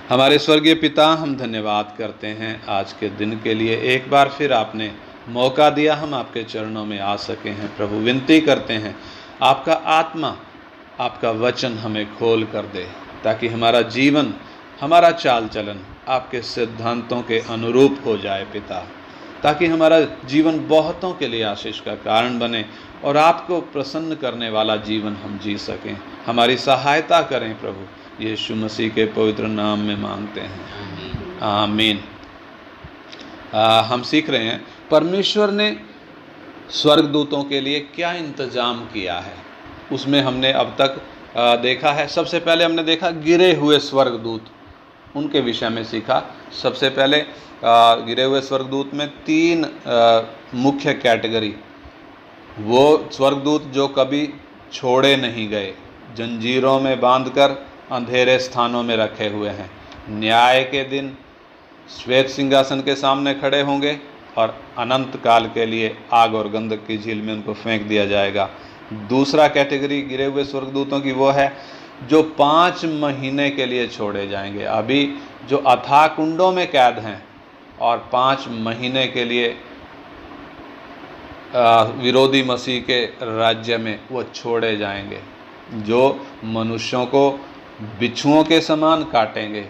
हमारे स्वर्गीय पिता, हम धन्यवाद करते हैं आज के दिन के लिए। एक बार फिर आपने मौका दिया हम आपके चरणों में आ सके हैं। प्रभु, विनती करते हैं आपका आत्मा, आपका वचन हमें खोल कर दे, ताकि हमारा जीवन, हमारा चाल चलन आपके सिद्धांतों के अनुरूप हो जाए पिता, ताकि हमारा जीवन बहुतों के लिए आशीष का कारण बने और आपको प्रसन्न करने वाला जीवन हम जी सकें। हमारी सहायता करें प्रभु, यीशु मसीह के पवित्र नाम में मांगते हैं, आमीन। हम सीख रहे हैं परमेश्वर ने स्वर्गदूतों के लिए क्या इंतजाम किया है। उसमें हमने अब तक देखा है। सबसे पहले हमने देखा गिरे हुए स्वर्गदूत, उनके विषय में सीखा। सबसे पहले गिरे हुए स्वर्गदूत में 3 मुख्य कैटेगरी। वो स्वर्गदूत जो कभी छोड़े नहीं गए, जंजीरों में बांधकर अंधेरे स्थानों में रखे हुए हैं। न्याय के दिन श्वेत सिंहासन के सामने खड़े होंगे और अनंत काल के लिए आग और गंधक की झील में उनको फेंक दिया जाएगा। दूसरा कैटेगरी गिरे हुए स्वर्गदूतों की वो है जो 5 महीने के लिए छोड़े जाएंगे। अभी जो अथाह कुंडों में कैद हैं और 5 महीने के लिए विरोधी मसीह के राज्य में वो छोड़े जाएंगे, जो मनुष्यों को बिच्छुओं के समान काटेंगे।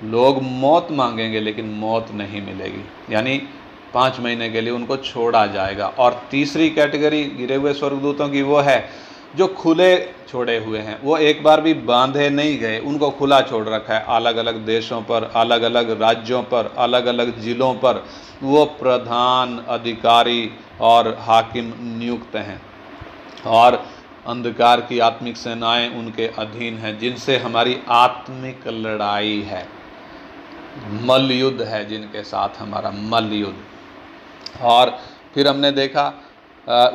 लोग मौत मांगेंगे लेकिन मौत नहीं मिलेगी, यानी 5 महीने के लिए उनको छोड़ा जाएगा। और तीसरी कैटेगरी गिरे हुए स्वर्गदूतों की वो है जो खुले छोड़े हुए हैं। वो एक बार भी बांधे नहीं गए, उनको खुला छोड़ रखा है। अलग अलग देशों पर, अलग अलग राज्यों पर, अलग अलग जिलों पर वो प्रधान, अधिकारी और हाकिम नियुक्त हैं और अंधकार की आत्मिक सेनाएं उनके अधीन हैं, जिनसे हमारी आत्मिक लड़ाई है, मल्ल युद्ध है, जिनके साथ हमारा मल्ल युद्ध। और फिर हमने देखा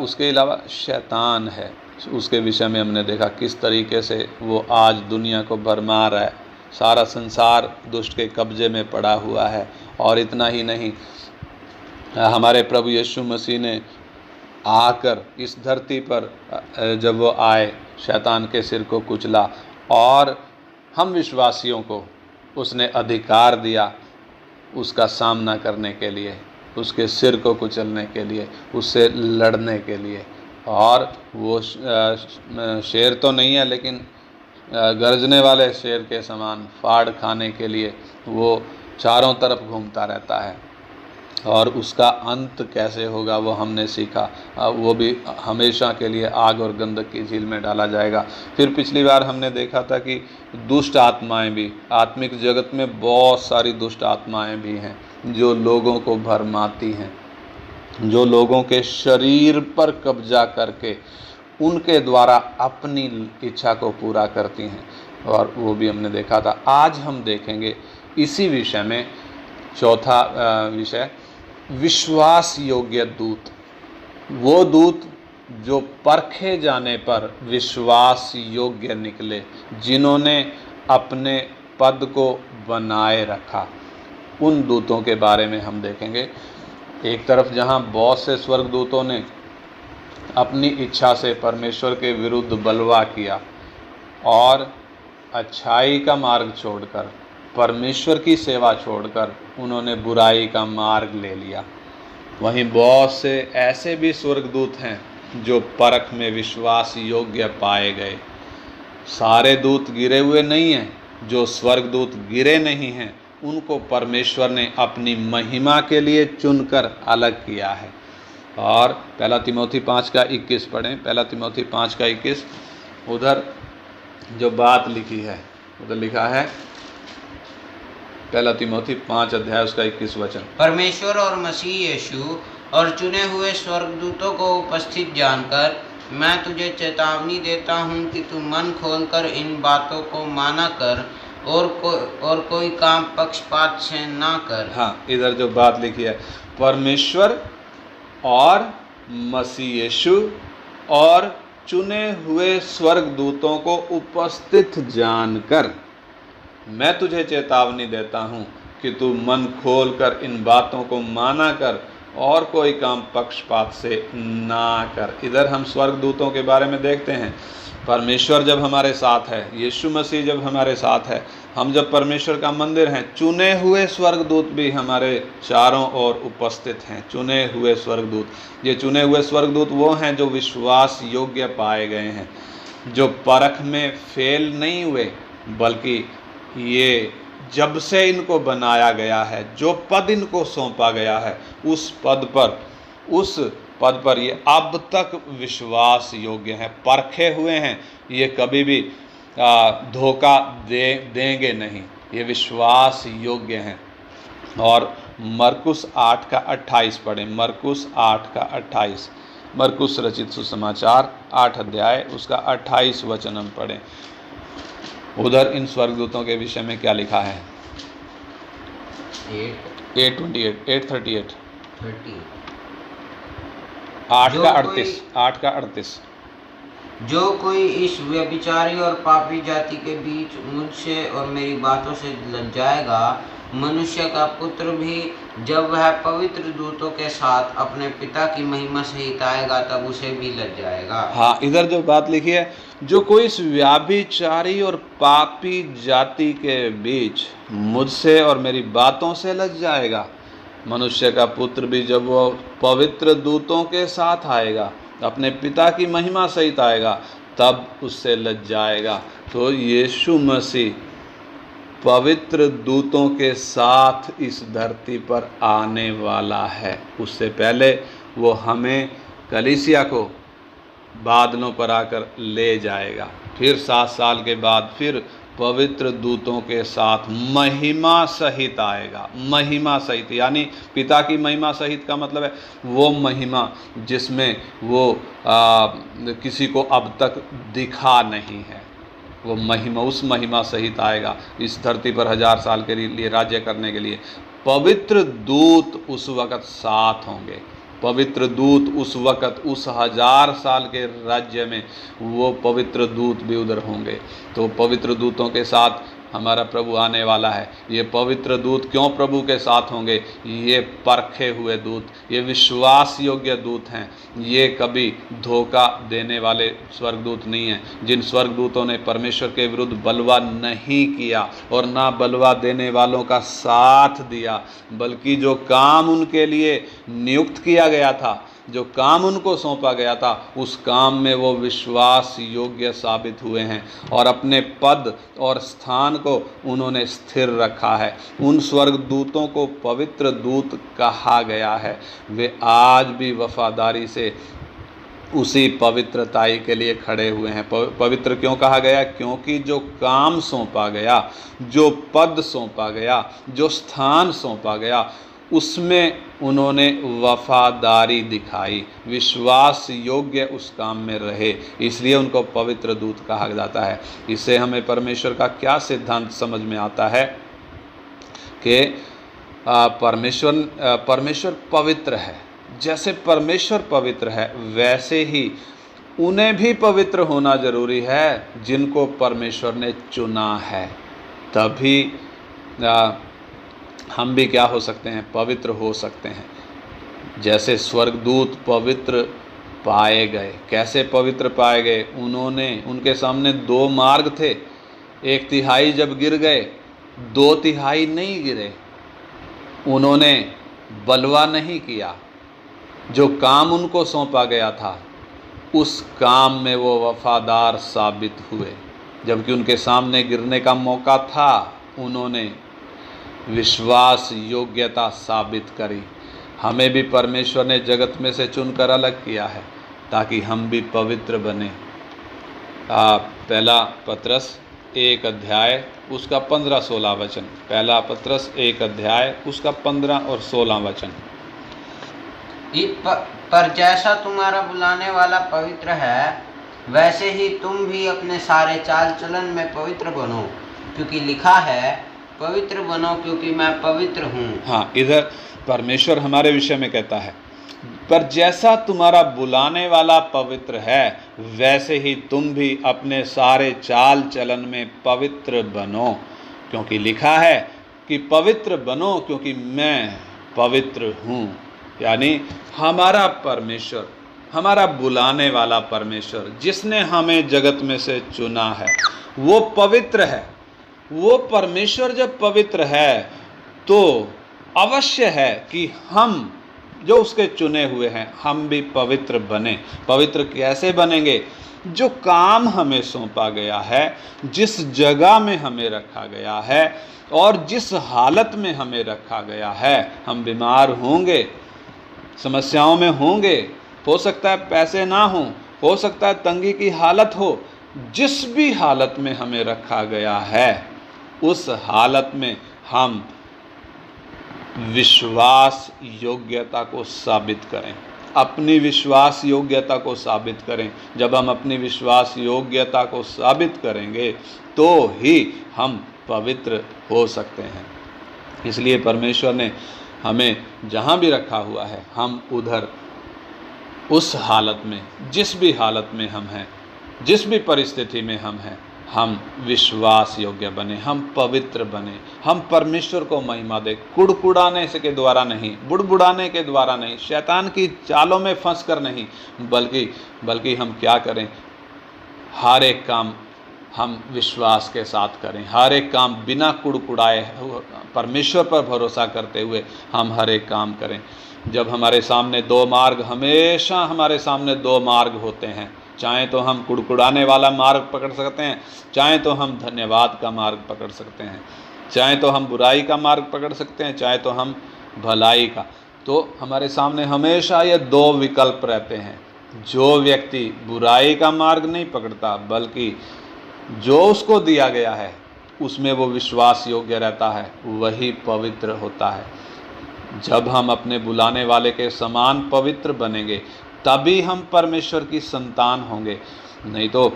उसके अलावा शैतान है, उसके विषय में हमने देखा किस तरीके से वो आज दुनिया को भरमा रहा है। सारा संसार दुष्ट के कब्जे में पड़ा हुआ है। और इतना ही नहीं, हमारे प्रभु यीशु मसीह ने आकर इस धरती पर जब वो आए, शैतान के सिर को कुचला और हम विश्वासियों को उसने अधिकार दिया उसका सामना करने के लिए, उसके सिर को कुचलने के लिए, उससे लड़ने के लिए। और वो शेर तो नहीं है, लेकिन गरजने वाले शेर के समान फाड़ खाने के लिए वो चारों तरफ घूमता रहता है। और उसका अंत कैसे होगा वो हमने सीखा। वो भी हमेशा के लिए आग और गंधक की झील में डाला जाएगा। फिर पिछली बार हमने देखा था कि दुष्ट आत्माएं भी, आत्मिक जगत में बहुत सारी दुष्ट आत्माएं भी हैं जो लोगों को भरमाती हैं, जो लोगों के शरीर पर कब्जा करके उनके द्वारा अपनी इच्छा को पूरा करती हैं। और वो भी हमने देखा था। आज हम देखेंगे इसी विषय में चौथा विषय, विश्वास योग्य दूत। वो दूत जो परखे जाने पर विश्वास योग्य निकले, जिन्होंने अपने पद को बनाए रखा, उन दूतों के बारे में हम देखेंगे। एक तरफ जहाँ बहुत से स्वर्गदूतों ने अपनी इच्छा से परमेश्वर के विरुद्ध बलवा किया और अच्छाई का मार्ग छोड़कर, परमेश्वर की सेवा छोड़कर उन्होंने बुराई का मार्ग ले लिया, वहीं बहुत से ऐसे भी स्वर्गदूत हैं जो परख में विश्वास योग्य पाए गए। सारे दूत गिरे हुए नहीं हैं। जो स्वर्गदूत गिरे नहीं हैं उनको परमेश्वर ने अपनी महिमा के लिए चुनकर अलग किया है। और 1 तिमोथी 5:21 पढ़ें। 1 तिमोथी 5:21, उधर जो बात लिखी है, उधर लिखा है 1 तिमोथी 5 अध्याय उसका 21 वचन। परमेश्वर और मसीह यीशु और चुने हुए स्वर्गदूतों को उपस्थित जानकर मैं तुझे चेतावनी देता हूँ कि तू मन खोलकर इन बातों को माना कर और कोई काम पक्षपात से ना कर। हाँ, इधर जो बात लिखी है, परमेश्वर और मसीह यीशु और चुने हुए स्वर्गदूतों को उपस्थित जानकर मैं तुझे चेतावनी देता हूँ कि तू मन खोल कर इन बातों को माना कर और कोई काम पक्षपात से ना कर। इधर हम स्वर्गदूतों के बारे में देखते हैं। परमेश्वर जब हमारे साथ है, यीशु मसीह जब हमारे साथ है, हम जब परमेश्वर का मंदिर हैं, चुने हुए स्वर्गदूत भी हमारे चारों ओर उपस्थित हैं। चुने हुए स्वर्गदूत, ये चुने हुए स्वर्गदूत वो हैं जो विश्वास योग्य पाए गए हैं, जो परख में फेल नहीं हुए, बल्कि ये जब से इनको बनाया गया है, जो पद इनको सौंपा गया है, उस पद पर ये अब तक विश्वास योग्य हैं, परखे हुए हैं। ये कभी भी धोखा देंगे नहीं, ये विश्वास योग्य हैं। और मरकुस 8 का 28 पढ़ें, मरकुस 8 का 28, मरकुस रचित सुसमाचार 8 अध्याय उसका 28 वचन हम पढ़ें। उधर इन स्वर्गदूतों के विषय में क्या लिखा है? 8:38 8 का 38। जो कोई इस व्यभिचारी और पापी जाति के बीच मुझसे और मेरी बातों से लज जाएगा, मनुष्य का पुत्र भी जब वह पवित्र दूतों के साथ अपने पिता की महिमा सहित आएगा, तब उसे भी लज जाएगा। हाँ, इधर जो बात लिखी है, जो कोई इस व्यभिचारी और पापी जाति के बीच मुझसे और मेरी बातों से लज जाएगा, मनुष्य का पुत्र भी जब वो पवित्र दूतों के साथ आएगा, अपने पिता की महिमा सहित आएगा, तब उससे लज जाएगा। तो यीशु मसीह पवित्र दूतों के साथ इस धरती पर आने वाला है। उससे पहले वो हमें, कलीसिया को, बादलों पर आकर ले जाएगा। फिर 7 साल के बाद फिर पवित्र दूतों के साथ महिमा सहित आएगा। महिमा सहित यानी पिता की महिमा सहित का मतलब है वो महिमा जिसमें वो किसी को अब तक दिखा नहीं है। वो महिमा, उस महिमा सहित आएगा इस धरती पर 1000 साल के लिए राज्य करने के लिए। पवित्र दूत उस वक़्त साथ होंगे। पवित्र दूत उस वक़्त, उस 1000 साल के राज्य में वो पवित्र दूत भी उधर होंगे। तो पवित्र दूतों के साथ हमारा प्रभु आने वाला है। ये पवित्र दूत क्यों प्रभु के साथ होंगे? ये परखे हुए दूत, ये विश्वास योग्य दूत हैं। ये कभी धोखा देने वाले स्वर्गदूत नहीं हैं। जिन स्वर्गदूतों ने परमेश्वर के विरुद्ध बलवा नहीं किया और ना बलवा देने वालों का साथ दिया, बल्कि जो काम उनके लिए नियुक्त किया गया था, जो काम उनको सौंपा गया था, उस काम में वो विश्वास योग्य साबित हुए हैं और अपने पद और स्थान को उन्होंने स्थिर रखा है। उन स्वर्गदूतों को पवित्र दूत कहा गया है। वे आज भी वफादारी से उसी पवित्रताई के लिए खड़े हुए हैं। पवित्र क्यों कहा गया? क्योंकि जो काम सौंपा गया, जो पद सौंपा गया, जो स्थान सौंपा गया, उसमें उन्होंने वफादारी दिखाई, विश्वास योग्य उस काम में रहे, इसलिए उनको पवित्र दूत कहा जाता है। इससे हमें परमेश्वर का क्या सिद्धांत समझ में आता है कि परमेश्वर पवित्र है। जैसे परमेश्वर पवित्र है, वैसे ही उन्हें भी पवित्र होना जरूरी है जिनको परमेश्वर ने चुना है। तभी हम भी क्या हो सकते हैं? पवित्र हो सकते हैं। जैसे स्वर्गदूत पवित्र पाए गए। कैसे पवित्र पाए गए? उनके सामने 2 मार्ग थे। 1/3 जब गिर गए, 2/3 नहीं गिरे। उन्होंने बलवा नहीं किया। जो काम उनको सौंपा गया था, उस काम में वो वफादार साबित हुए। जबकि उनके सामने गिरने का मौका था, उन्होंने विश्वास योग्यता साबित करी। हमें भी परमेश्वर ने जगत में से चुनकर अलग किया है ताकि हम भी पवित्र बने। पहला पत्रस 1 अध्याय उसका 15-16 वचन। पहला पत्रस 1 अध्याय उसका 15 और 16 वचन। पर जैसा तुम्हारा बुलाने वाला पवित्र है, वैसे ही तुम भी अपने सारे चाल चलन में पवित्र बनो, क्योंकि लिखा है, पवित्र बनो क्योंकि मैं पवित्र हूँ। हाँ, इधर परमेश्वर हमारे विषय में कहता है, पर जैसा तुम्हारा बुलाने वाला पवित्र है, वैसे ही तुम भी अपने सारे चाल चलन में पवित्र बनो, क्योंकि लिखा है कि पवित्र बनो क्योंकि मैं पवित्र हूँ। यानी हमारा परमेश्वर, हमारा बुलाने वाला परमेश्वर, जिसने हमें जगत में से चुना है, वो पवित्र है। वो परमेश्वर जब पवित्र है तो अवश्य है कि हम जो उसके चुने हुए हैं हम भी पवित्र बने। पवित्र कैसे बनेंगे? जो काम हमें सौंपा गया है, जिस जगह में हमें रखा गया है और जिस हालत में हमें रखा गया है। हम बीमार होंगे, समस्याओं में होंगे, हो सकता है पैसे ना हो सकता है तंगी की हालत हो, जिस भी हालत में हमें रखा गया है उस हालत में हम विश्वास योग्यता को साबित करें, अपनी विश्वास योग्यता को साबित करें। जब हम अपनी विश्वास योग्यता को साबित करेंगे तो ही हम पवित्र हो सकते हैं। इसलिए परमेश्वर ने हमें जहाँ भी रखा हुआ है हम उधर उस हालत में, जिस भी हालत में हम हैं, जिस भी परिस्थिति में हम हैं, हम विश्वास योग्य बने, हम पवित्र बने, हम परमेश्वर को महिमा दें। कुड़कुड़ाने से के द्वारा नहीं, बुड़बुड़ाने के द्वारा नहीं, शैतान की चालों में फंस कर नहीं, बल्कि हम क्या करें? हर एक काम हम विश्वास के साथ करें, हर एक काम बिना कुड़कुड़ाए परमेश्वर पर भरोसा करते हुए हम हर एक काम करें। जब हमारे सामने दो मार्ग, हमेशा हमारे सामने दो मार्ग होते हैं, चाहे तो हम कुड़कुड़ाने वाला मार्ग पकड़ सकते हैं, चाहे तो हम धन्यवाद का मार्ग पकड़ सकते हैं, चाहे तो हम बुराई का मार्ग पकड़ सकते हैं, चाहे तो हम भलाई का। तो हमारे सामने हमेशा ये दो विकल्प रहते हैं। जो व्यक्ति बुराई का मार्ग नहीं पकड़ता बल्कि जो उसको दिया गया है उसमें वो विश्वास योग्य रहता है, वही पवित्र होता है। जब हम अपने बुलाने वाले के समान पवित्र बनेंगे तभी हम परमेश्वर की संतान होंगे, नहीं तो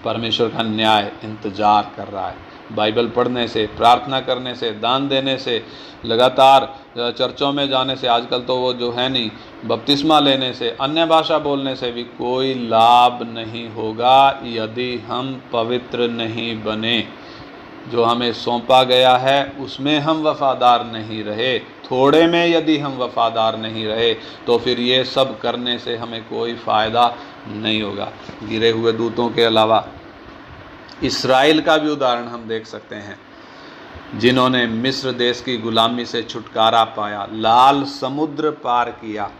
परमेश्वर का न्याय इंतजार कर रहा है। बाइबल पढ़ने से, प्रार्थना करने से, दान देने से, लगातार चर्चों में जाने से, आजकल तो वो जो है नहीं, बपतिस्मा लेने से, अन्य भाषा बोलने से भी कोई लाभ नहीं होगा यदि हम पवित्र नहीं बने। जो हमें सौंपा गया है उसमें हम वफादार नहीं रहे, थोड़े में यदि हम वफादार नहीं रहे तो फिर ये सब करने से हमें कोई फ़ायदा नहीं होगा। गिरे हुए दूतों के अलावा इस्राएल का भी उदाहरण हम देख सकते हैं, जिन्होंने मिस्र देश की गुलामी से छुटकारा पाया, लाल समुद्र पार किया,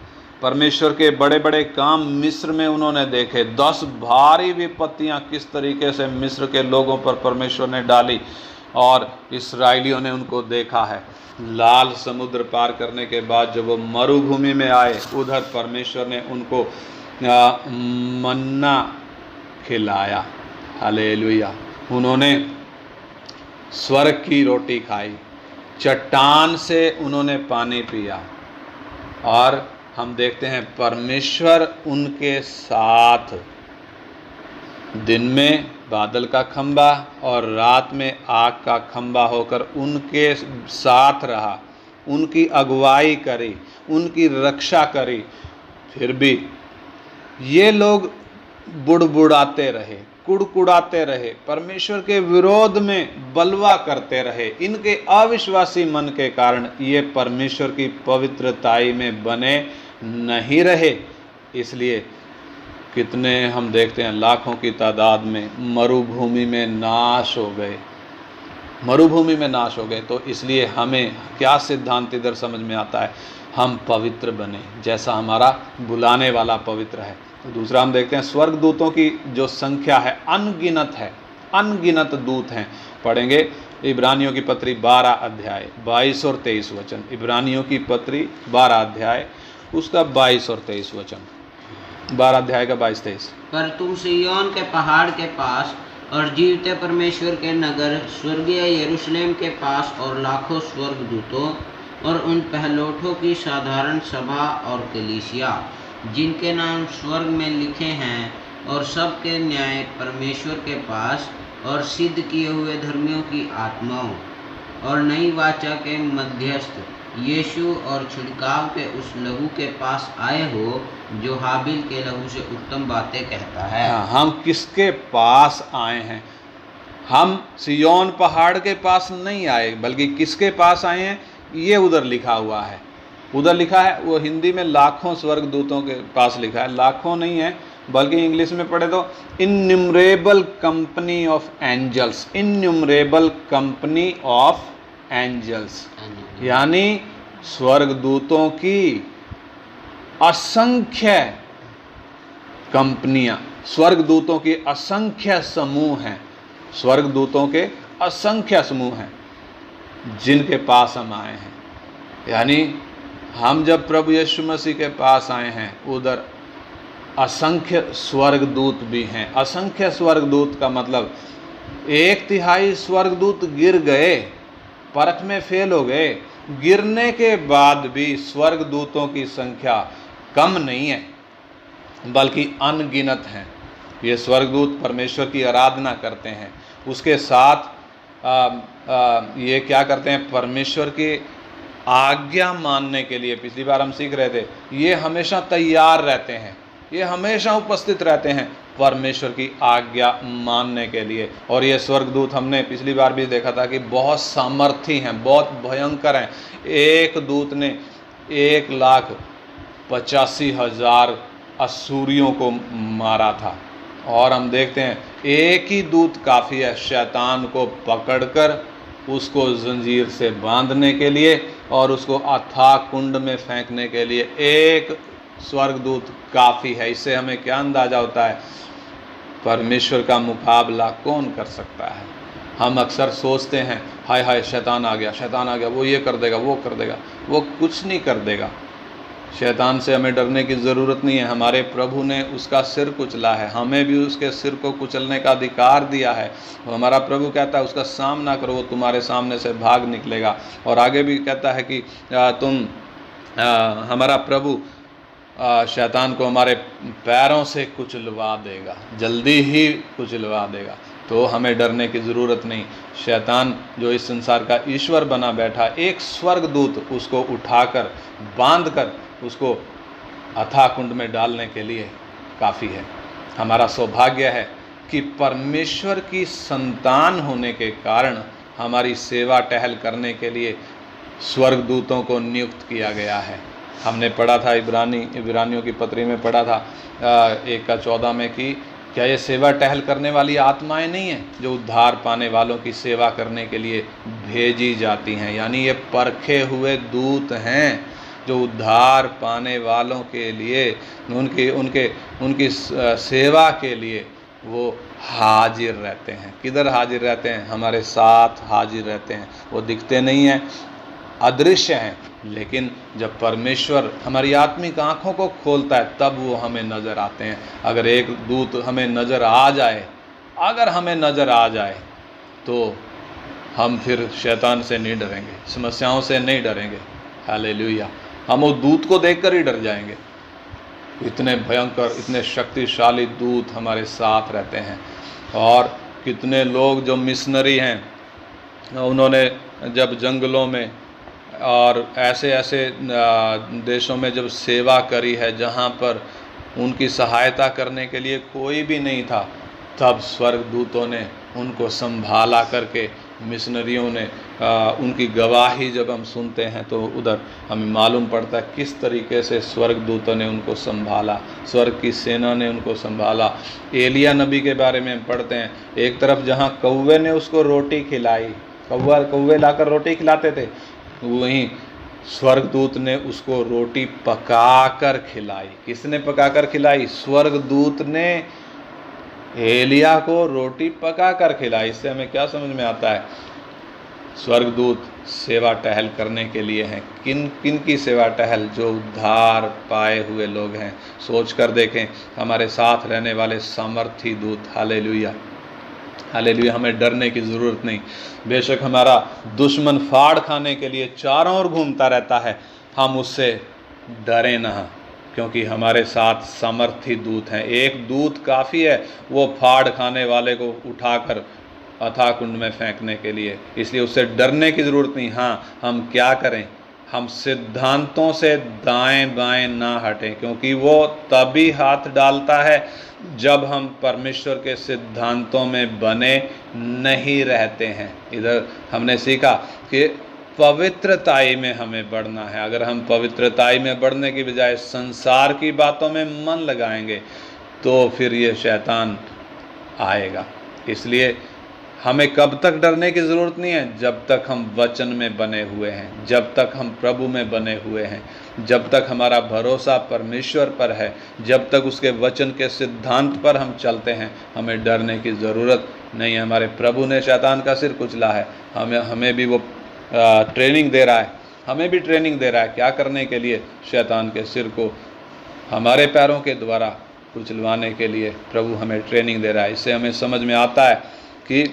परमेश्वर के बड़े बड़े काम मिस्र में उन्होंने देखे। 10 भारी विपत्तियां किस तरीके से मिस्र के लोगों पर परमेश्वर ने डाली और इस्राएलियों ने उनको देखा है। लाल समुद्र पार करने के बाद जब वो मरुभूमि में आए, उधर परमेश्वर ने उनको मन्ना खिलाया। हालेलुया। उन्होंने स्वर्ग की रोटी खाई, चट्टान से उन्होंने पानी पिया, और हम देखते हैं परमेश्वर उनके साथ दिन में बादल का खंबा और रात में आग का खंबा होकर उनके साथ रहा, उनकी अगुवाई करी, उनकी रक्षा करी। फिर भी ये लोग बुड़बुड़ाते रहे, कुड़कुड़ाते रहे, परमेश्वर के विरोध में बलवा करते रहे। इनके अविश्वासी मन के कारण ये परमेश्वर की पवित्रताई में बने नहीं रहे। इसलिए कितने हम देखते हैं, लाखों की तादाद में मरुभूमि में नाश हो गए, मरुभूमि में नाश हो गए। तो इसलिए हमें क्या सिद्धांत इधर समझ में आता है? हम पवित्र बने जैसा हमारा बुलाने वाला पवित्र है। तो दूसरा हम देखते हैं स्वर्गदूतों की जो संख्या है अनगिनत है, अनगिनत दूत हैं। पढ़ेंगे इब्रानियों की पत्री 12 अध्याय 22 और 23 वचन। इब्रानियों की पत्री 12 अध्याय उसका 22 और 23 वचन। 12 अध्याय का 22-23। पर तुम सिय्योन के पहाड़ के पास और जीवते परमेश्वर के नगर स्वर्गीय यरूशलेम के पास और लाखों स्वर्गदूतों और उन पहलोठों की साधारण सभा और कलीसिया जिनके नाम स्वर्ग में लिखे हैं और सबके न्याय परमेश्वर के पास और सिद्ध किए हुए धर्मियों की आत्माओं और नई वाचा के मध्यस्थ यीशु और छिड़काव के उस लहू के पास आए हो जो हाबिल के लहू से उत्तम बातें कहता है। हम किसके पास आए हैं? हम सिय्योन पहाड़ के पास नहीं आए, बल्कि किसके पास आए हैं? ये उधर लिखा हुआ है, उधर लिखा है। वो हिंदी में लाखों स्वर्गदूतों के पास लिखा है, लाखों नहीं है, बल्कि इंग्लिश में पढ़े तो innumerable company of angels, innumerable company of angels, यानी स्वर्गदूतों की असंख्य कंपनियां, स्वर्गदूतों के असंख्य समूह हैं, स्वर्गदूतों के असंख्य समूह हैं जिनके पास हम आए हैं। यानी हम जब प्रभु यीशु मसीह के पास आए हैं, उधर असंख्य स्वर्गदूत भी हैं। असंख्य स्वर्गदूत का मतलब 1/3 स्वर्गदूत गिर गए, परख में फेल हो गए। गिरने के बाद भी स्वर्गदूतों की संख्या कम नहीं है, बल्कि अनगिनत हैं। ये स्वर्गदूत परमेश्वर की आराधना करते हैं, उसके साथ ये क्या करते हैं, परमेश्वर की आज्ञा मानने के लिए। पिछली बार हम सीख रहे थे, ये हमेशा तैयार रहते हैं, ये हमेशा उपस्थित रहते हैं परमेश्वर की आज्ञा मानने के लिए। और ये स्वर्गदूत हमने पिछली बार भी देखा था कि बहुत सामर्थी हैं, बहुत भयंकर हैं। एक दूत ने 1,85,000 असूरियों को मारा था। और हम देखते हैं एक ही दूत काफ़ी है शैतान को पकड़कर उसको जंजीर से बांधने के लिए और उसको अथाह कुंड में फेंकने के लिए। एक स्वर्गदूत काफ़ी है। इससे हमें क्या अंदाज़ा होता है, परमेश्वर का मुकाबला कौन कर सकता है। हम अक्सर सोचते हैं हाय हाय शैतान आ गया, शैतान आ गया, वो ये कर देगा, वो कर देगा। वो कुछ नहीं कर देगा। शैतान से हमें डरने की ज़रूरत नहीं है। हमारे प्रभु ने उसका सिर कुचला है, हमें भी उसके सिर को कुचलने का अधिकार दिया है। हमारा प्रभु कहता है उसका सामना करो, वो तुम्हारे सामने से भाग निकलेगा। और आगे भी कहता है कि हमारा प्रभु शैतान को हमारे पैरों से कुचलवा देगा, जल्दी ही कुचलवा देगा। तो हमें डरने की ज़रूरत नहीं। शैतान जो इस संसार का ईश्वर बना बैठा, एक स्वर्गदूत उसको उठाकर बांधकर उसको अथाह कुंड में डालने के लिए काफ़ी है। हमारा सौभाग्य है कि परमेश्वर की संतान होने के कारण हमारी सेवा टहल करने के लिए स्वर्गदूतों को नियुक्त किया गया है। हमने पढ़ा था इब्रानियों की पत्री में पढ़ा था 1:14 में कि क्या ये सेवा टहल करने वाली आत्माएं नहीं हैं जो उद्धार पाने वालों की सेवा करने के लिए भेजी जाती हैं। यानी ये परखे हुए दूत हैं जो उद्धार पाने वालों के लिए उनकी सेवा के लिए वो हाजिर रहते हैं। किधर हाजिर रहते हैं? हमारे साथ हाजिर रहते हैं। वो दिखते नहीं हैं, अदृश्य हैं, लेकिन जब परमेश्वर हमारी आत्मिक आँखों को खोलता है तब वो हमें नज़र आते हैं। अगर एक दूत हमें नज़र आ जाए, अगर हमें नज़र आ जाए तो हम फिर शैतान से नहीं डरेंगे, समस्याओं से नहीं डरेंगे। हालेलुया। हम उस दूत को देखकर ही डर जाएंगे। इतने भयंकर, इतने शक्तिशाली दूत हमारे साथ रहते हैं। और कितने लोग जो मिशनरी हैं, उन्होंने जब जंगलों में और ऐसे ऐसे देशों में जब सेवा करी है जहाँ पर उनकी सहायता करने के लिए कोई भी नहीं था, तब स्वर्गदूतों ने उनको संभाला करके, मिशनरियों ने उनकी गवाही जब हम सुनते हैं तो उधर हमें मालूम पड़ता है किस तरीके से स्वर्गदूतों ने उनको संभाला, स्वर्ग की सेना ने उनको संभाला। एलिया नबी के बारे में हम पढ़ते हैं, एक तरफ जहाँ कौवे ने उसको रोटी खिलाई, कौवे लाकर रोटी खिलाते थे, वहीं स्वर्गदूत ने उसको रोटी पकाकर खिलाई। किसने पकाकर खिलाई? स्वर्गदूत ने एलिया को रोटी पकाकर खिलाई। इससे हमें क्या समझ में आता है? स्वर्गदूत सेवा टहल करने के लिए हैं। किन की सेवा टहल? जो उद्धार पाए हुए लोग हैं। सोच कर देखें, हमारे साथ रहने वाले सामर्थी दूत। Hallelujah, hallelujah. हमें डरने की ज़रूरत नहीं। बेशक हमारा दुश्मन फाड़ खाने के लिए चारों ओर घूमता रहता है, हम उससे डरें ना, क्योंकि हमारे साथ सामर्थी दूत हैं। एक दूत काफ़ी है वो फाड़ खाने वाले को उठाकर अथाह कुंड में फेंकने के लिए, इसलिए उससे डरने की ज़रूरत नहीं। हाँ, हम क्या करें? हम सिद्धांतों से दाएं बाएं ना हटें, क्योंकि वो तभी हाथ डालता है जब हम परमेश्वर के सिद्धांतों में बने नहीं रहते हैं। इधर हमने सीखा कि पवित्रताई में हमें बढ़ना है। अगर हम पवित्रताई में बढ़ने की बजाय संसार की बातों में मन लगाएंगे, तो फिर ये शैतान आएगा। इसलिए हमें कब तक डरने की ज़रूरत नहीं है, जब तक हम वचन में बने हुए हैं, जब तक हम प्रभु में बने हुए हैं, जब तक हमारा भरोसा परमेश्वर पर है, जब तक उसके वचन के सिद्धांत पर हम चलते हैं, हमें डरने की ज़रूरत नहीं है। हमारे प्रभु ने शैतान का सिर कुचला है, हमें भी वो ट्रेनिंग दे रहा है, हमें भी ट्रेनिंग दे रहा है क्या करने के लिए, शैतान के सिर को हमारे पैरों के द्वारा कुचलवाने के लिए प्रभु हमें ट्रेनिंग दे रहा है। इससे हमें समझ में आता है कि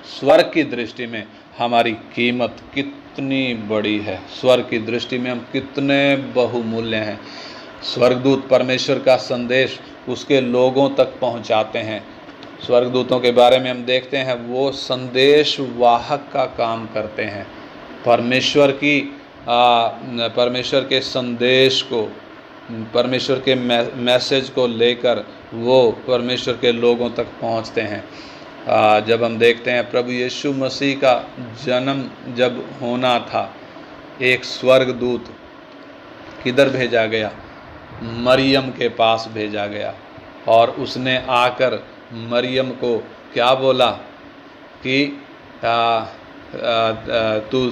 स्वर्ग की दृष्टि में हमारी कीमत कितनी बड़ी है, स्वर्ग की दृष्टि में हम कितने बहुमूल्य हैं। स्वर्गदूत परमेश्वर का संदेश उसके लोगों तक पहुंचाते हैं। स्वर्गदूतों के बारे में हम देखते हैं, वो संदेश वाहक का काम करते हैं। परमेश्वर के संदेश को, परमेश्वर के मैसेज को लेकर वो परमेश्वर के लोगों तक पहुंचते हैं। जब हम देखते हैं प्रभु यीशु मसीह का जन्म जब होना था, एक स्वर्गदूत किधर भेजा गया, मरियम के पास भेजा गया, और उसने आकर मरियम को क्या बोला कि तू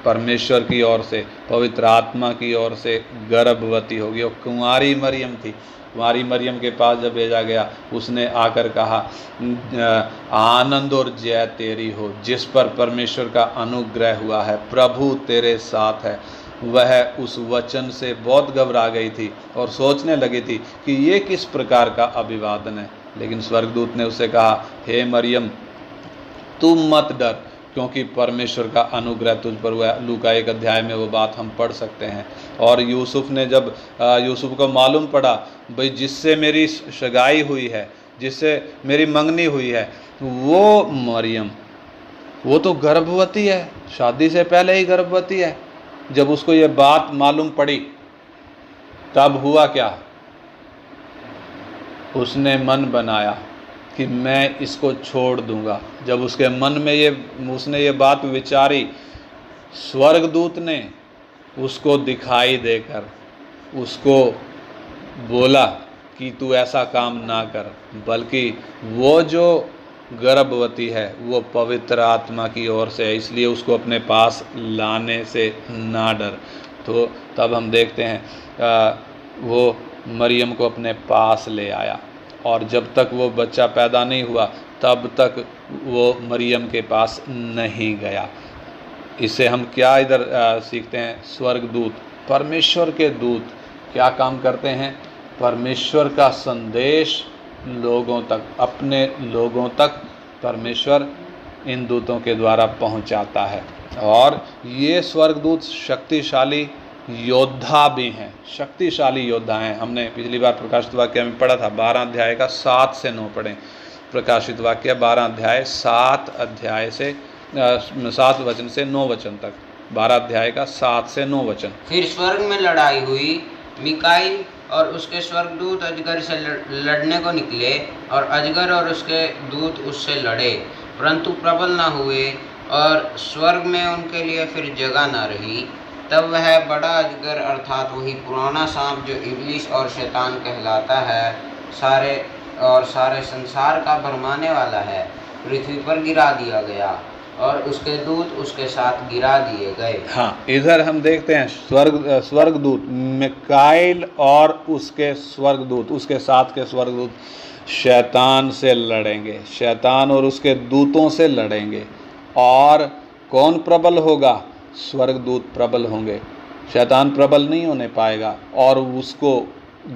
परमेश्वर की ओर से, पवित्र आत्मा की ओर से गर्भवती होगी। और कुंवारी मरियम थी, कुंवारी मरियम के पास जब भेजा गया, उसने आकर कहा आनंद और जय तेरी हो, जिस पर परमेश्वर का अनुग्रह हुआ है, प्रभु तेरे साथ है। वह उस वचन से बहुत घबरा गई थी और सोचने लगी थी कि ये किस प्रकार का अभिवादन है। लेकिन स्वर्गदूत ने उससे कहा, हे मरियम तू मत डर, क्योंकि परमेश्वर का अनुग्रह तुझ पर हुआ है। लूका 1 अध्याय में वो बात हम पढ़ सकते हैं। और यूसुफ ने जब यूसुफ को मालूम पड़ा, भाई जिससे मेरी सगाई हुई है, जिससे मेरी मंगनी हुई है, वो मरियम, वो तो गर्भवती है, शादी से पहले ही गर्भवती है। जब उसको ये बात मालूम पड़ी, तब हुआ क्या, उसने मन बनाया कि मैं इसको छोड़ दूंगा। जब उसके मन में उसने ये बात विचारी, स्वर्गदूत ने उसको दिखाई देकर उसको बोला कि तू ऐसा काम ना कर, बल्कि वो जो गर्भवती है वो पवित्र आत्मा की ओर से है, इसलिए उसको अपने पास लाने से ना डर। तो तब हम देखते हैं वो मरियम को अपने पास ले आया, और जब तक वो बच्चा पैदा नहीं हुआ तब तक वो मरियम के पास नहीं गया। इससे हम क्या इधर सीखते हैं, स्वर्गदूत, परमेश्वर के दूत क्या काम करते हैं, परमेश्वर का संदेश लोगों तक, अपने लोगों तक परमेश्वर इन दूतों के द्वारा पहुंचाता है। और ये स्वर्गदूत शक्तिशाली योद्धा भी हैं, शक्तिशाली योद्धा हैं। हमने पिछली बार प्रकाशित वाक्य में पढ़ा था, 12 अध्याय का 7 से 9 पढ़ें। प्रकाशित वाक्य 12 अध्याय 7 वचन से 9 वचन तक, 12 अध्याय का 7 से 9 वचन। फिर स्वर्ग में लड़ाई हुई, मिकाईल और उसके स्वर्गदूत अजगर से लड़ने को निकले, और अजगर और उसके दूत उससे लड़े, परंतु प्रबल न हुए, और स्वर्ग में उनके लिए फिर जगह न रही। तब वह बड़ा अजगर अर्थात वही पुराना सांप जो इब्लिस और शैतान कहलाता है, सारे संसार का भरमाने वाला है, पृथ्वी पर गिरा दिया गया, और उसके दूत उसके साथ गिरा दिए गए। हाँ, इधर हम देखते हैं स्वर्गदूत मिकाईल और उसके स्वर्गदूत, उसके साथ के स्वर्गदूत शैतान से लड़ेंगे, शैतान और उसके दूतों से लड़ेंगे। और कौन प्रबल होगा, स्वर्गदूत प्रबल होंगे, शैतान प्रबल नहीं होने पाएगा, और उसको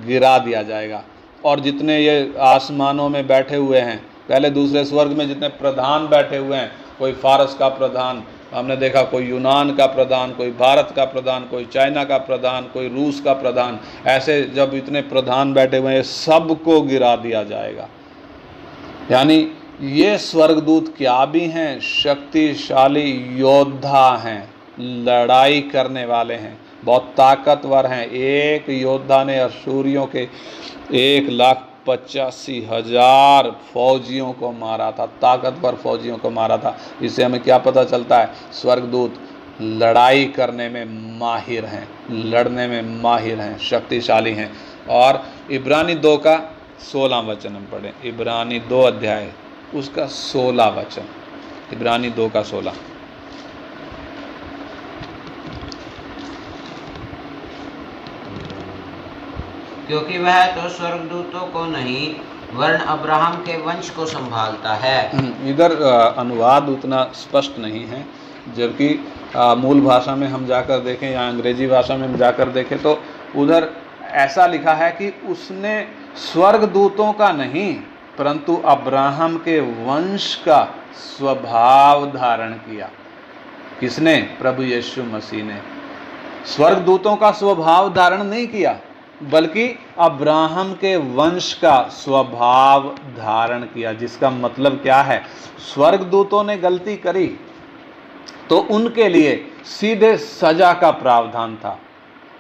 गिरा दिया जाएगा। और जितने ये आसमानों में बैठे हुए हैं, पहले दूसरे स्वर्ग में जितने प्रधान बैठे हुए हैं, कोई फारस का प्रधान हमने देखा, कोई यूनान का प्रधान, कोई भारत का प्रधान, कोई चाइना का प्रधान, कोई रूस का प्रधान, ऐसे जब इतने प्रधान बैठे हुए हैं, सबको गिरा दिया जाएगा। यानी ये स्वर्गदूत क्या भी हैं, शक्तिशाली योद्धा हैं, लड़ाई करने वाले हैं, बहुत ताकतवर हैं। एक योद्धा ने अशूरियों के 1,85,000 फौजियों को मारा था, ताकतवर फौजियों को मारा था। इससे हमें क्या पता चलता है, स्वर्गदूत लड़ाई करने में माहिर हैं, लड़ने में माहिर हैं, शक्तिशाली हैं। और इब्रानी 2 का 16 वचन हम पढ़ें। इब्रानी 2 अध्याय उसका 16 वचन, इब्रानी 2 का 16। क्योंकि वह तो स्वर्गदूतों को नहीं वरन अब्राहम के वंश को संभालता है। इधर अनुवाद उतना स्पष्ट नहीं है, जबकि मूल भाषा में हम जाकर देखें या अंग्रेजी भाषा में हम जाकर देखें तो उधर ऐसा लिखा है कि उसने स्वर्गदूतों का नहीं परंतु अब्राहम के वंश का स्वभाव धारण किया। किसने? प्रभु यीशु मसीह ने। स्वर्गदूतों का स्वभाव धारण नहीं किया बल्कि अब्राहम के वंश का स्वभाव धारण किया। जिसका मतलब क्या है? स्वर्गदूतों ने गलती करी तो उनके लिए सीधे सजा का प्रावधान था,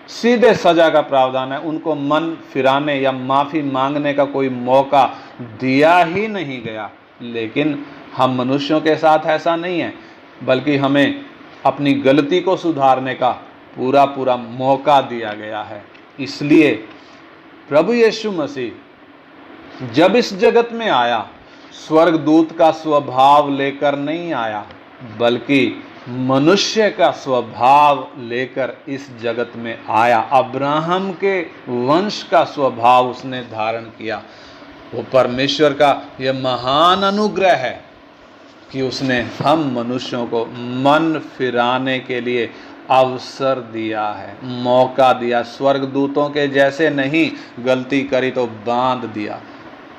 सीधे सजा का प्रावधान है। उनको मन फिराने या माफ़ी मांगने का कोई मौका दिया ही नहीं गया। लेकिन हम मनुष्यों के साथ ऐसा नहीं है, बल्कि हमें अपनी गलती को सुधारने का पूरा पूरा मौका दिया गया है। इसलिए प्रभु यीशु मसीह जब इस जगत में आया, स्वर्गदूत का स्वभाव लेकर नहीं आया बल्कि मनुष्य का स्वभाव लेकर इस जगत में आया। अब्राहम के वंश का स्वभाव उसने धारण किया। वो परमेश्वर का यह महान अनुग्रह है कि उसने हम मनुष्यों को मन फिराने के लिए अवसर दिया है, मौका दिया। स्वर्गदूतों के जैसे नहीं, गलती करी तो बांध दिया।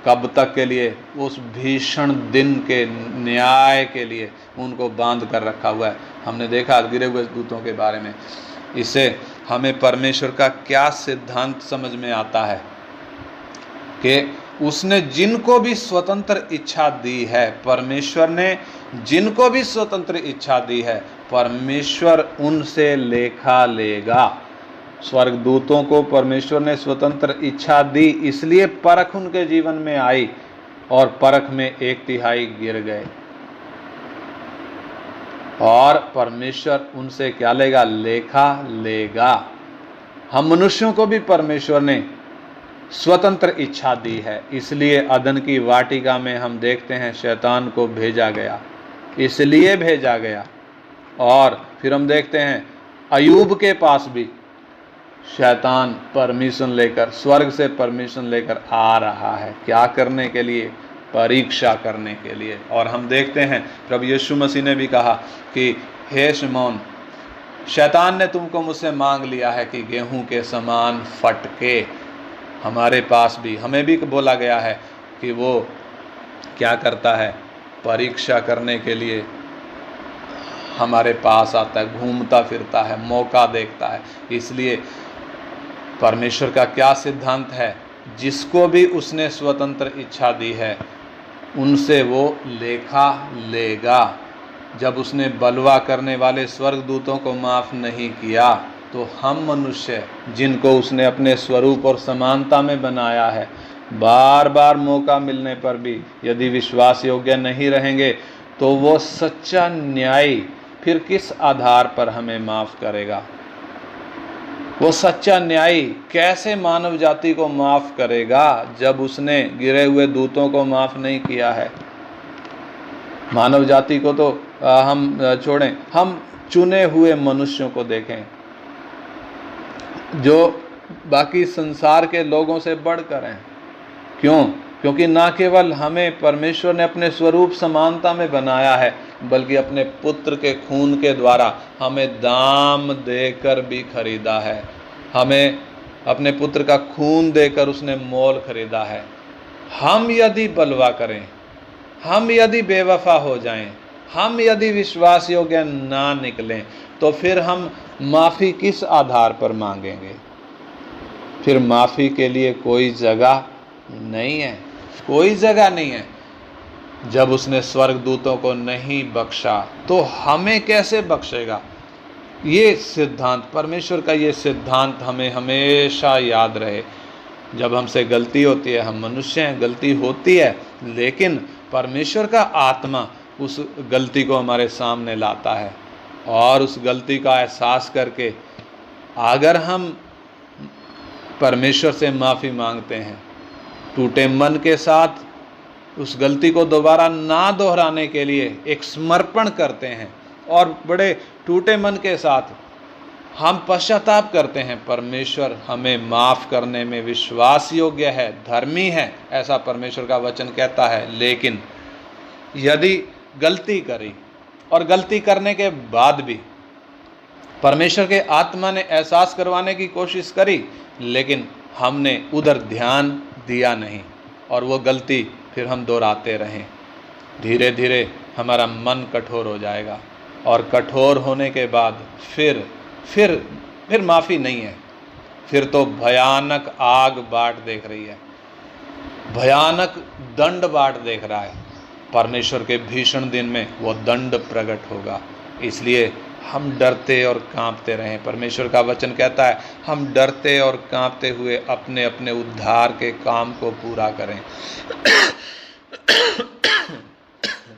कब तक के लिए? उस भीषण दिन के न्याय के लिए उनको बांध कर रखा हुआ है। हमने देखा गिरे हुए दूतों के बारे में। इससे हमें परमेश्वर का क्या सिद्धांत समझ में आता है कि उसने जिनको भी स्वतंत्र इच्छा दी है, परमेश्वर ने जिनको भी स्वतंत्र इच्छा दी है, परमेश्वर उनसे लेखा लेगा। स्वर्गदूतों को परमेश्वर ने स्वतंत्र इच्छा दी, इसलिए परख उनके जीवन में आई और परख में 1/3 गिर गए। और परमेश्वर उनसे क्या लेगा? लेखा लेगा। हम मनुष्यों को भी परमेश्वर ने स्वतंत्र इच्छा दी है, इसलिए अदन की वाटिका में हम देखते हैं शैतान को भेजा गया, इसलिए भेजा गया। और फिर हम देखते हैं अयूब के पास भी शैतान परमिशन लेकर, स्वर्ग से परमिशन लेकर आ रहा है। क्या करने के लिए? परीक्षा करने के लिए। और हम देखते हैं प्रभु यीशु मसीह ने भी कहा कि हे शिमोन, शैतान ने तुमको मुझसे मांग लिया है कि गेहूं के समान फटके। हमारे पास भी, हमें भी बोला गया है कि वो क्या करता है? परीक्षा करने के लिए हमारे पास आता है, घूमता फिरता है, मौका देखता है। इसलिए परमेश्वर का क्या सिद्धांत है? जिसको भी उसने स्वतंत्र इच्छा दी है उनसे वो लेखा लेगा। जब उसने बलवा करने वाले स्वर्गदूतों को माफ़ नहीं किया तो हम मनुष्य जिनको उसने अपने स्वरूप और समानता में बनाया है, बार बार मौका मिलने पर भी यदि विश्वास योग्य नहीं रहेंगे तो वो सच्चा न्यायी फिर किस आधार पर हमें माफ़ करेगा? वो सच्चा न्यायी कैसे मानव जाति को माफ़ करेगा जब उसने गिरे हुए दूतों को माफ़ नहीं किया है? मानव जाति को तो हम छोड़ें, हम चुने हुए मनुष्यों को देखें जो बाकी संसार के लोगों से बढ़कर हैं। क्यों? क्योंकि ना केवल हमें परमेश्वर ने अपने स्वरूप समानता में बनाया है, बल्कि अपने पुत्र के खून के द्वारा हमें दाम देकर भी खरीदा है। हमें अपने पुत्र का खून देकर उसने मोल खरीदा है। हम यदि बलवा करें, हम यदि बेवफा हो जाएं, हम यदि विश्वास योग्य ना निकलें तो फिर हम माफ़ी किस आधार पर मांगेंगे? फिर माफ़ी के लिए कोई जगह नहीं है, कोई जगह नहीं है। जब उसने स्वर्गदूतों को नहीं बख्शा तो हमें कैसे बख्शेगा? ये सिद्धांत, परमेश्वर का ये सिद्धांत हमें हमेशा याद रहे। जब हमसे गलती होती है, हम मनुष्य हैं, गलती होती है, लेकिन परमेश्वर का आत्मा उस गलती को हमारे सामने लाता है और उस गलती का एहसास करके अगर हम परमेश्वर से माफ़ी मांगते हैं टूटे मन के साथ उस गलती को दोबारा ना दोहराने के लिए एक समर्पण करते हैं और बड़े टूटे मन के साथ हम पश्चाताप करते हैं। परमेश्वर हमें माफ़ करने में विश्वास योग्य है, धर्मी है, ऐसा परमेश्वर का वचन कहता है। लेकिन यदि गलती करी और गलती करने के बाद भी परमेश्वर के आत्मा ने एहसास करवाने की कोशिश करी, लेकिन हमने उधर ध्यान दिया नहीं और वो गलती फिर हम दोहराते रहें, धीरे धीरे हमारा मन कठोर हो जाएगा और कठोर होने के बाद फिर माफ़ी नहीं है, फिर तो भयानक आग बाट देख रही है, भयानक दंड बाट देख रहा है। परमेश्वर के भीषण दिन में वो दंड प्रकट होगा। इसलिए हम डरते और कांपते रहें। परमेश्वर का वचन कहता है हम डरते और कांपते हुए अपने अपने उद्धार के काम को पूरा करें।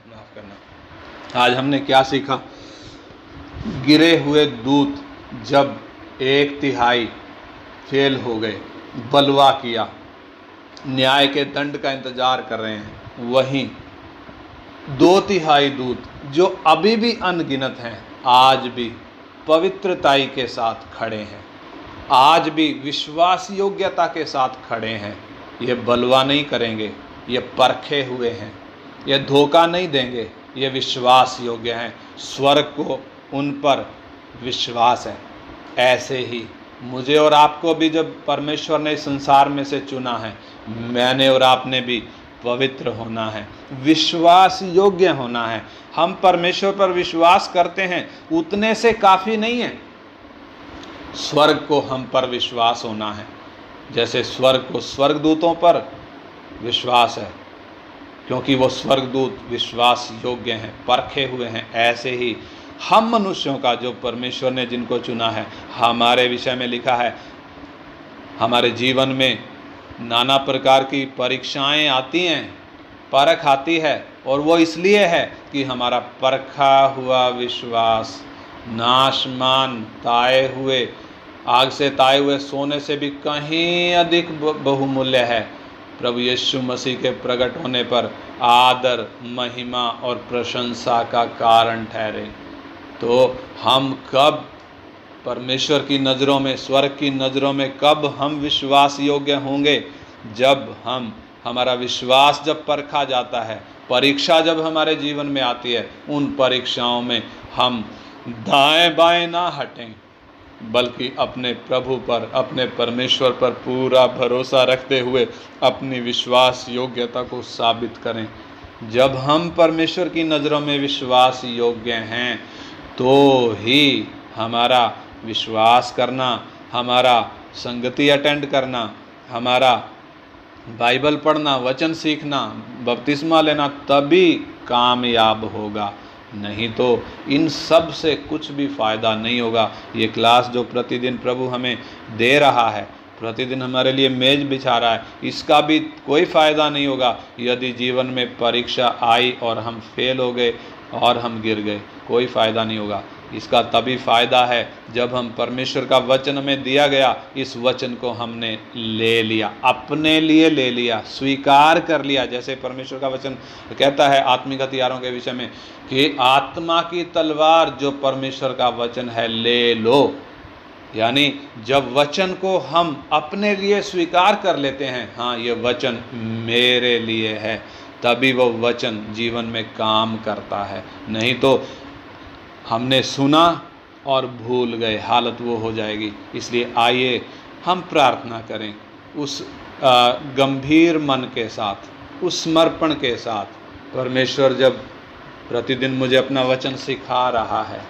माफ करना। आज हमने क्या सीखा? गिरे हुए दूत जब 1/3 फेल हो गए, बलवा किया, न्याय के दंड का इंतजार कर रहे हैं, वहीं 2/3 दूत जो अभी भी अनगिनत हैं, आज भी पवित्रताई के साथ खड़े हैं, आज भी विश्वास योग्यता के साथ खड़े हैं। ये बलवा नहीं करेंगे, ये परखे हुए हैं, ये धोखा नहीं देंगे, ये विश्वास योग्य हैं। स्वर्ग को उन पर विश्वास है। ऐसे ही मुझे और आपको भी जब परमेश्वर ने संसार में से चुना है, मैंने और आपने भी पवित्र होना है, विश्वास योग्य होना है। हम परमेश्वर पर विश्वास करते हैं, उतने से काफ़ी नहीं है। स्वर्ग को हम पर विश्वास होना है। जैसे स्वर्ग को स्वर्गदूतों पर विश्वास है, क्योंकि वो स्वर्गदूत विश्वास योग्य हैं, परखे हुए हैं। ऐसे ही हम मनुष्यों का, जो परमेश्वर ने जिनको चुना है, हमारे विषय में लिखा है, हमारे जीवन में नाना प्रकार की परीक्षाएं आती हैं, परख आती है, और वो इसलिए है कि हमारा परखा हुआ विश्वास नाशमान ताए हुए, आग से ताए हुए सोने से भी कहीं अधिक बहुमूल्य है। प्रभु यीशु मसीह के प्रकट होने पर आदर, महिमा और प्रशंसा का कारण ठहरे। तो हम कब परमेश्वर की नज़रों में, स्वर्ग की नज़रों में कब हम विश्वास योग्य होंगे? जब हमारा विश्वास जब परखा जाता है, परीक्षा जब हमारे जीवन में आती है, उन परीक्षाओं में हम दाएं बाएं ना हटें, बल्कि अपने प्रभु पर, अपने परमेश्वर पर पूरा भरोसा रखते हुए अपनी विश्वास योग्यता को साबित करें। जब हम परमेश्वर की नज़रों में विश्वास योग्य हैं, तो ही हमारा विश्वास करना, हमारा संगति अटेंड करना, हमारा बाइबल पढ़ना, वचन सीखना, बपतिस्मा लेना तभी कामयाब होगा। नहीं तो इन सब से कुछ भी फ़ायदा नहीं होगा। ये क्लास जो प्रतिदिन प्रभु हमें दे रहा है, प्रतिदिन हमारे लिए मेज बिछा रहा है, इसका भी कोई फ़ायदा नहीं होगा यदि जीवन में परीक्षा आई और हम फेल हो गए और हम गिर गए। कोई फ़ायदा नहीं होगा। इसका तभी फ़ायदा है जब हम परमेश्वर का वचन हमें दिया गया, इस वचन को हमने ले लिया, अपने लिए ले लिया, स्वीकार कर लिया। जैसे परमेश्वर का वचन कहता है आत्मिक हथियारों के विषय में कि आत्मा की तलवार जो परमेश्वर का वचन है ले लो। यानी जब वचन को हम अपने लिए स्वीकार कर लेते हैं, हाँ ये वचन मेरे लिए है, तभी वो वचन जीवन में काम करता है। नहीं तो हमने सुना और भूल गए, हालत वो हो जाएगी। इसलिए आइए हम प्रार्थना करें उस गंभीर मन के साथ, उस समर्पण के साथ। परमेश्वर जब प्रतिदिन मुझे अपना वचन सिखा रहा है,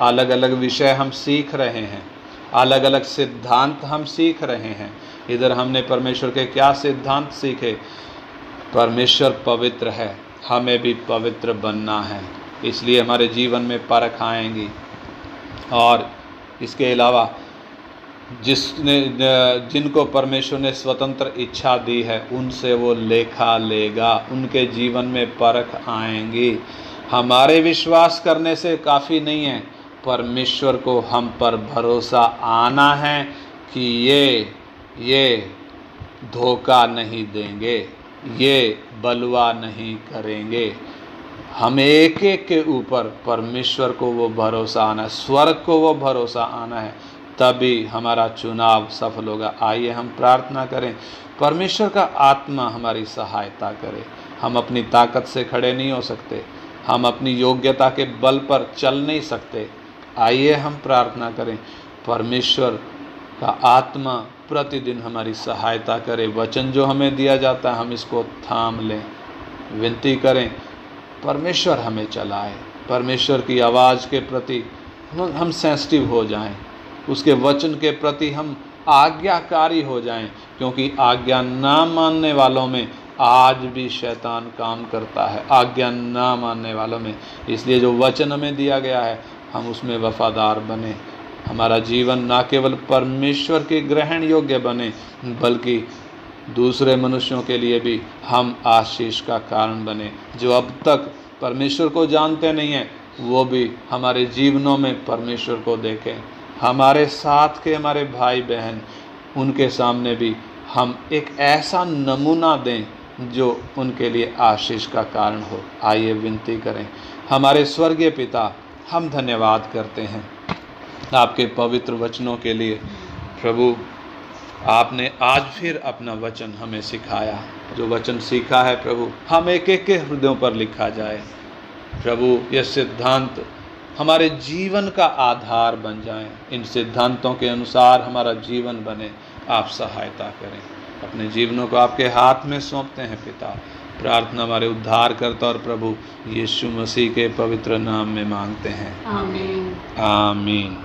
अलग अलग विषय हम सीख रहे हैं, अलग अलग सिद्धांत हम सीख रहे हैं। इधर हमने परमेश्वर के क्या सिद्धांत सीखे? परमेश्वर पवित्र है, हमें भी पवित्र बनना है, इसलिए हमारे जीवन में परख आएंगी। और इसके अलावा जिनको परमेश्वर ने स्वतंत्र इच्छा दी है, उनसे वो लेखा लेगा, उनके जीवन में परख आएंगी। हमारे विश्वास करने से काफ़ी नहीं है, परमेश्वर को हम पर भरोसा आना है कि ये धोखा नहीं देंगे, ये बलवा नहीं करेंगे। हमें एक एक के ऊपर परमेश्वर को वो भरोसा आना है, स्वर्ग को वो भरोसा आना है, तभी हमारा चुनाव सफल होगा। आइए हम प्रार्थना करें, परमेश्वर का आत्मा हमारी सहायता करे। हम अपनी ताकत से खड़े नहीं हो सकते, हम अपनी योग्यता के बल पर चल नहीं सकते। आइए हम प्रार्थना करें, परमेश्वर का आत्मा प्रतिदिन हमारी सहायता करे। वचन जो हमें दिया जाता है हम इसको थाम लें, विनती करें परमेश्वर हमें चलाए। परमेश्वर की आवाज़ के प्रति हम सेंसिटिव हो जाएं, उसके वचन के प्रति हम आज्ञाकारी हो जाएं, क्योंकि आज्ञा ना मानने वालों में आज भी शैतान काम करता है, आज्ञा ना मानने वालों में। इसलिए जो वचन हमें दिया गया है हम उसमें वफादार बने। हमारा जीवन ना केवल परमेश्वर के ग्रहण योग्य बने, बल्कि दूसरे मनुष्यों के लिए भी हम आशीष का कारण बने। जो अब तक परमेश्वर को जानते नहीं हैं वो भी हमारे जीवनों में परमेश्वर को देखें। हमारे साथ के हमारे भाई बहन, उनके सामने भी हम एक ऐसा नमूना दें जो उनके लिए आशीष का कारण हो। आइए विनती करें। हमारे स्वर्गीय पिता, हम धन्यवाद करते हैं आपके पवित्र वचनों के लिए। प्रभु, आपने आज फिर अपना वचन हमें सिखाया। जो वचन सीखा है प्रभु, हम एक एक के हृदयों पर लिखा जाए। प्रभु, यह सिद्धांत हमारे जीवन का आधार बन जाएं। इन सिद्धांतों के अनुसार हमारा जीवन बने। आप सहायता करें। अपने जीवनों को आपके हाथ में सौंपते हैं पिता। प्रार्थना हमारे उद्धारकर्ता और प्रभु यीशु मसीह के पवित्र नाम में मांगते हैं। आमीन। आमीन।